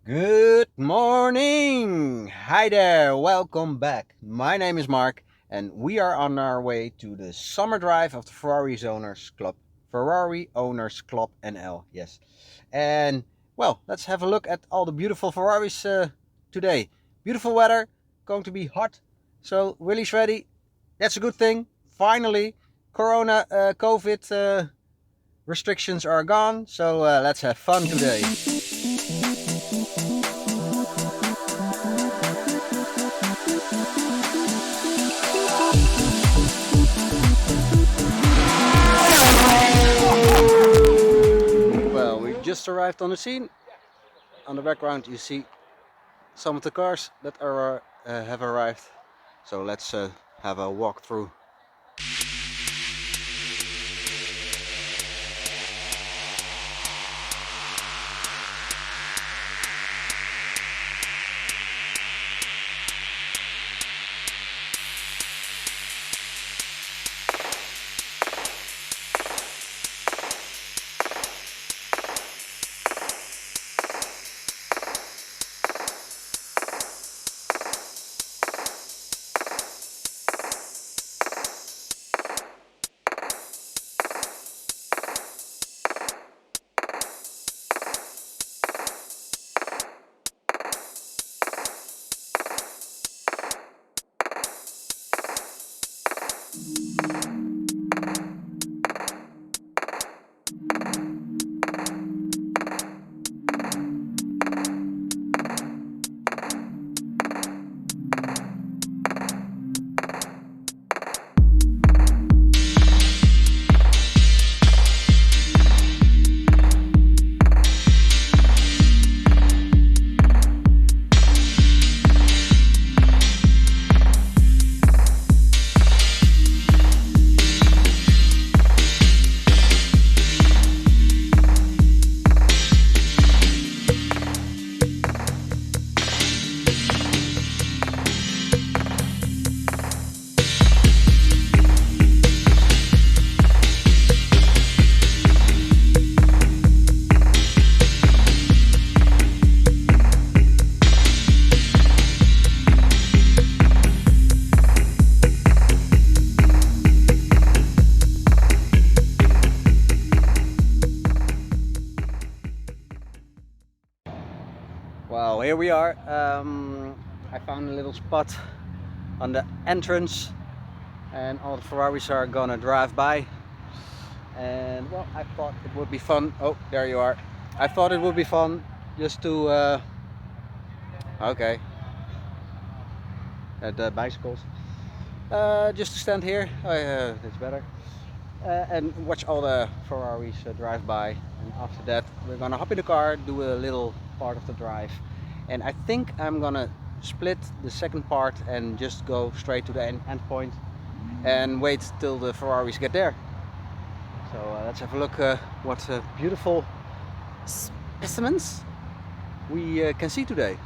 Good morning! Hi there, welcome back. My name is Mark and we are on our way to the summer drive of the Ferrari's Owners Club. Ferrari Owners Club NL, yes. And well, let's have a look at all the beautiful Ferraris today. Beautiful weather, going to be hot, so Willie's ready. That's a good thing. Finally, Corona, COVID restrictions are gone, so let's have fun today. Well, we just arrived on the scene. On the background you see some of the cars that have arrived. So let's have a walk through. Well, here we are. I found a little spot on the entrance and all the Ferraris are gonna drive by. And well, I thought it would be fun. Oh, there you are. I thought it would be fun just to okay, at the bicycles. Just to stand here, it's better, and watch all the Ferraris drive by. And after that, we're gonna hop in the car, do a little part of the drive, and I think I'm gonna split the second part and just go straight to the end point and wait till the Ferraris get there. So let's have a look what beautiful specimens we can see today.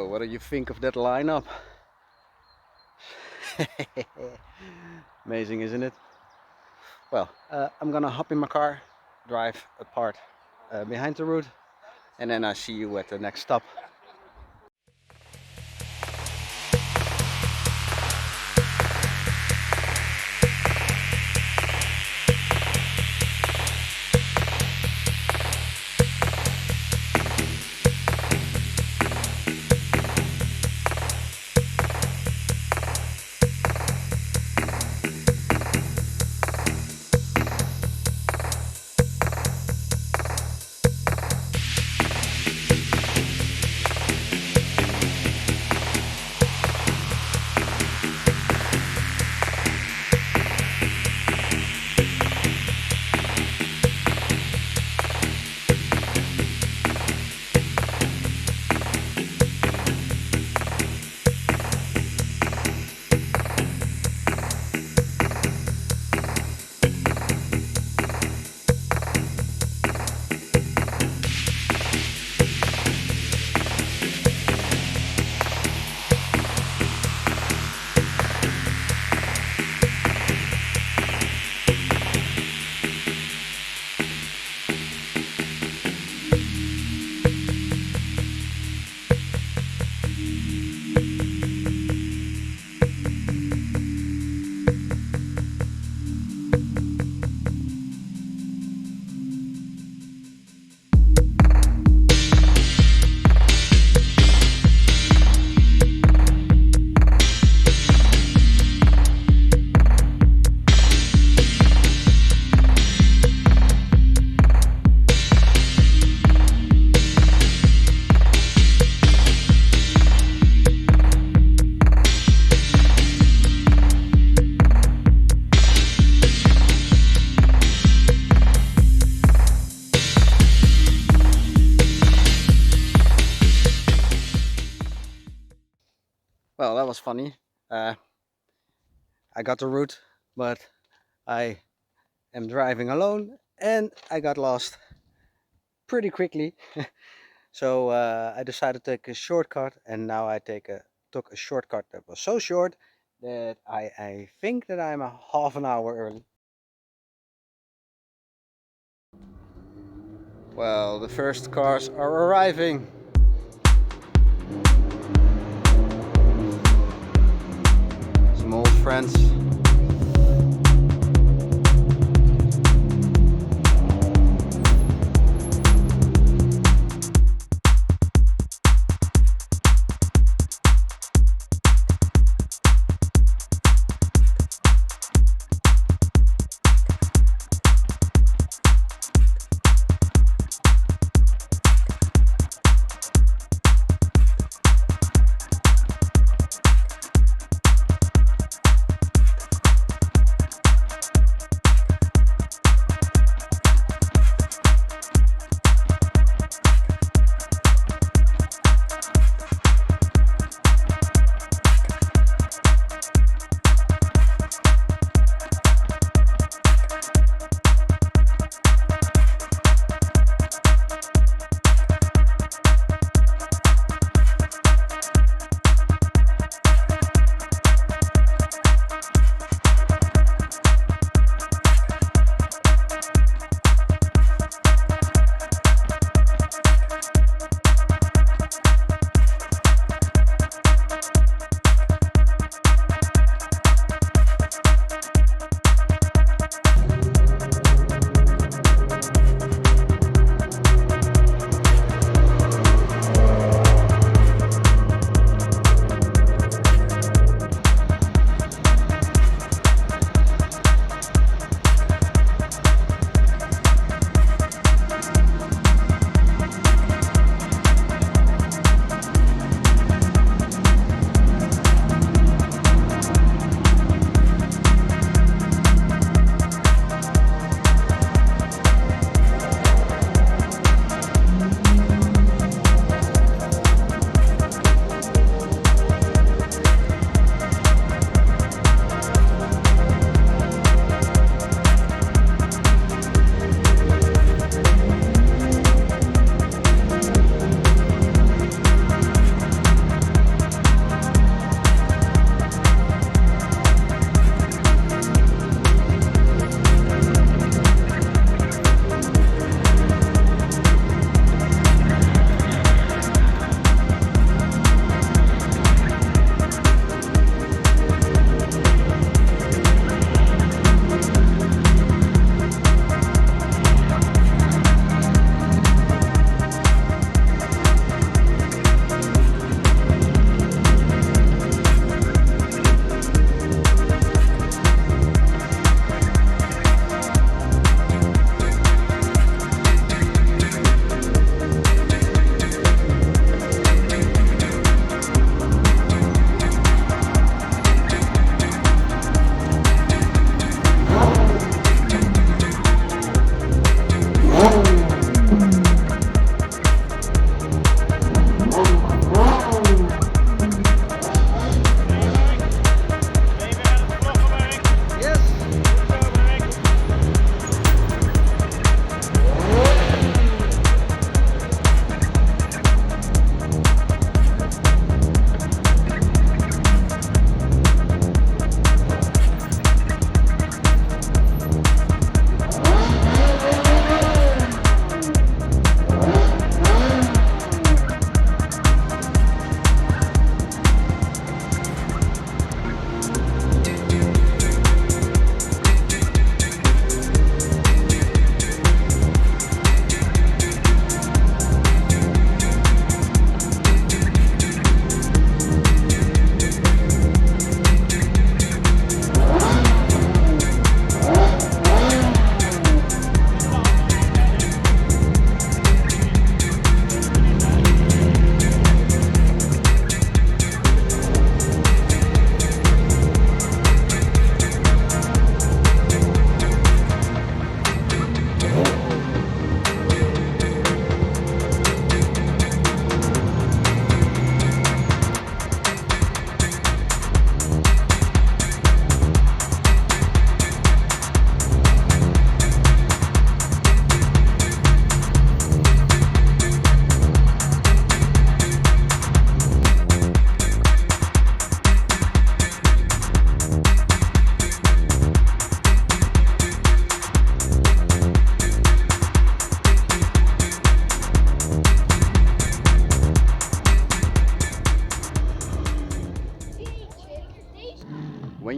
So, what do you think of that lineup? Amazing, isn't it? Well, I'm gonna hop in my car, drive a part behind the route, and then I see you at the next stop. Well, that was funny. I got the route, but I am driving alone and I got lost pretty quickly. So I decided to take a shortcut, and now I took a shortcut that was so short that I think that I'm a half an hour early. Well, the first cars are arriving. Some old friends.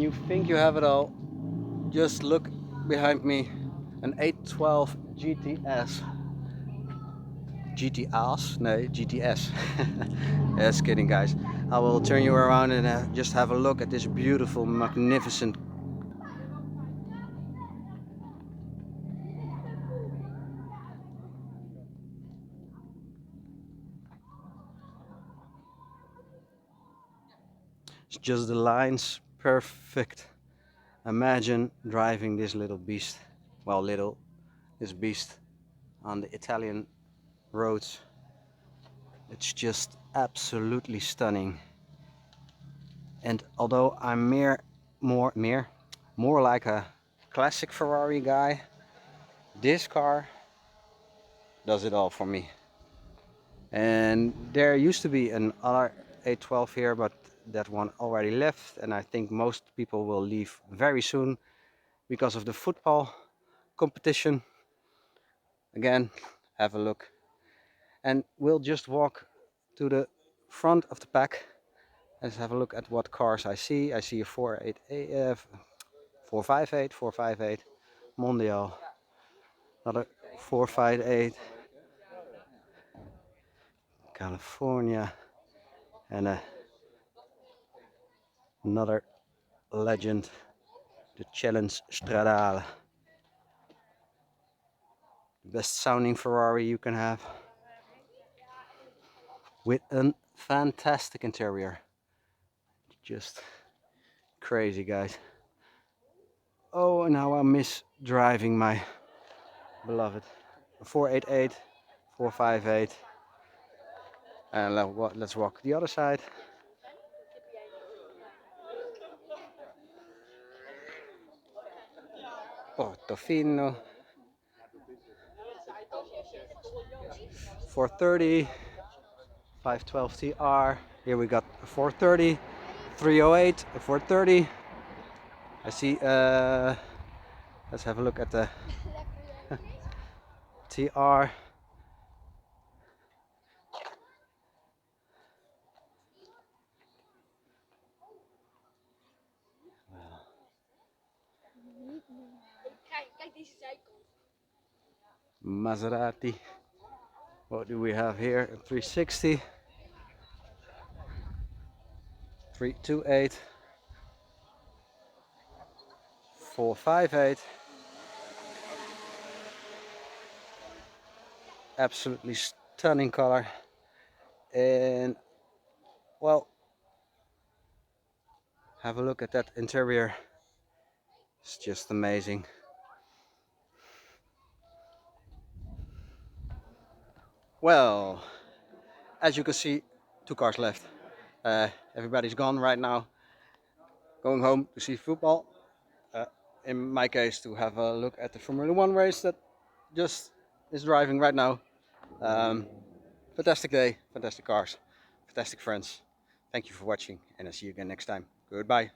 you think you have it all, just look behind me, an 812 GTS. GTS? No, GTS. Just kidding, guys. I will turn you around and just have a look at this beautiful, magnificent. It's just the lines perfect. Imagine driving this little beast, well, this beast on the Italian roads. It's just absolutely stunning. And although I'm more like a classic Ferrari guy, this car does it all for me. And there used to be an other 812 here, but that one already left, and I think most people will leave very soon because of the football competition. Again, have a look, and we'll just walk to the front of the pack. Let's have a look at what cars I see. I see a 458, 458 Mondial, another 458 California, and another legend, the Challenge Stradale. The best sounding Ferrari you can have, with a fantastic interior. Just crazy, guys. Oh, and how I miss driving my beloved 488, 458. And let's walk the other side. Portofino 430, 512 TR. Here we got a 430, 308, a 430. I see, let's have a look at the TR. Maserati. What do we have here? A 360, 328, 458. Absolutely stunning color. And well, have a look at that interior. It's just amazing. Well, as you can see, 2 cars left. Everybody's gone right now, going home to see football. In my case, to have a look at the Formula 1 race that just is driving right now. Fantastic day, fantastic cars, fantastic friends. Thank you for watching, and I'll see you again next time. Goodbye.